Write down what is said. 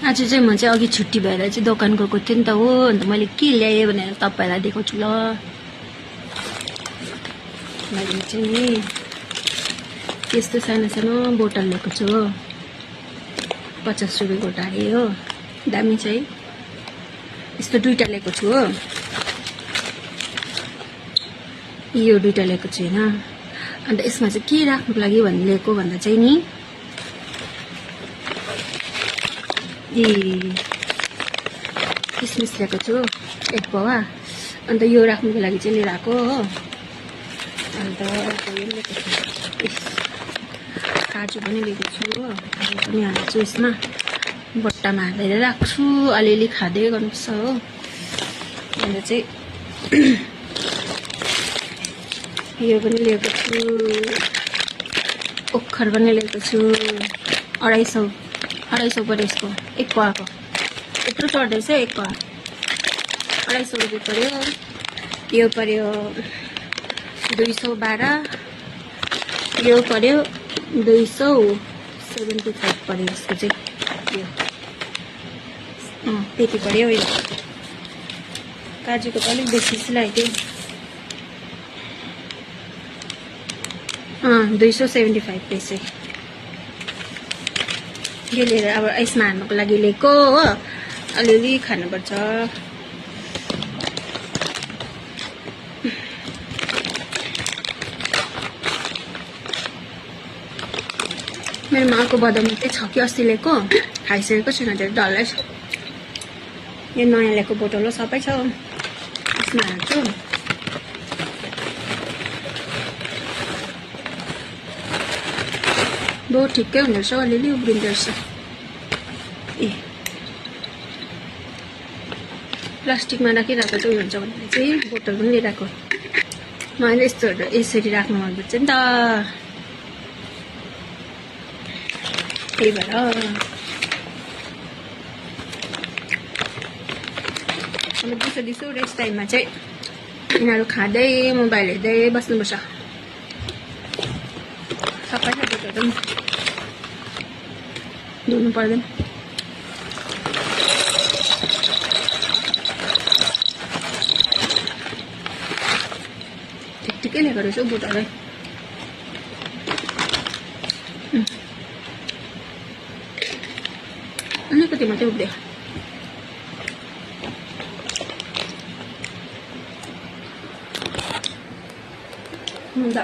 आज चाहिँ म चाहिँ अघि छुट्टी भएर चाहिँ दोकान गएको थिएँ नि त हो। अन्त मैले के ल्याएँ भनेर तपाईँलाई देखाउँछु ल। मैले चाहिँ नि यस्तो सानो सानो बोतल ल्याएको छु हो। 50 रुपियाँ गोटा अरे हो, दामी चाहिँ। यस्तो दुईटा ल्याएको छु हो। यो दुईटा ल्याएको छु हैन। अन्त यसमा चाहिँ के राख्नुको लागि भन्ने ल्याएको भन्दा चाहिँ नि किसमिस ल्याएको छु 1 पावा। अन्त यो राख्नुको लागि चाहिँ लिएर आएको हो। अन्त यो ल्याएको छु, काजु पनि ल्याएको छु हो। काजु पनि हाल्छु यसमा, बट्टामा हालेर राख्छु, अलिअलि खाँदै गर्नुपर्छ हो। अन्त चाहिँ यो पनि ल्याएको छु, ओखर पनि ल्याएको छु 250 पर्यो यसको, 1 पावाको। यत्रो चढ्दैछ 1 पावा, 250 रुपियाँ पर्यो। यो पर्यो 212, यो पर्यो 275 पर्यो यसको चाहिँ। यो त्यति पर्यो। यो काजुको त अलिक बेसी जस्तो लाग्यो। 275 पैसा यो लिएर अब यसमा हाल्नुको लागि ल्याएको हो। अलिअलि खानुपर्छ। मेरोमा अर्को बदाम चाहिँ छ कि अस्ति ल्याएको, खाइसकेको छुइनँ, धेरै डल्लै छ। यो नयाँ ल्याएको बोतल हो, सबै छ यसमा हाल्छु। बहुत ठिकै हुँदो रहेछ, अलिअलि उब्रिँदो रहेछ। प्लास्टिकमा राखिरहेको चाहिँ उयो हुन्छ भनेर चाहिँ बोतल पनि लिएर आएको। मैले यस्तोहरू यसरी राख्नु मनपर्छ नि त, त्यही भएर। अब दिउँसो रेस्ट टाइममा चाहिँ यिनीहरू खाँदै मोबाइल हेर्दै बस्नुपर्छ। सबै छ बोतल पनि, धुनु पर्दैन। ठिकै ल्याएको रहेछ हौ बोतलै। अलिकति मात्रै उब्रियो। ल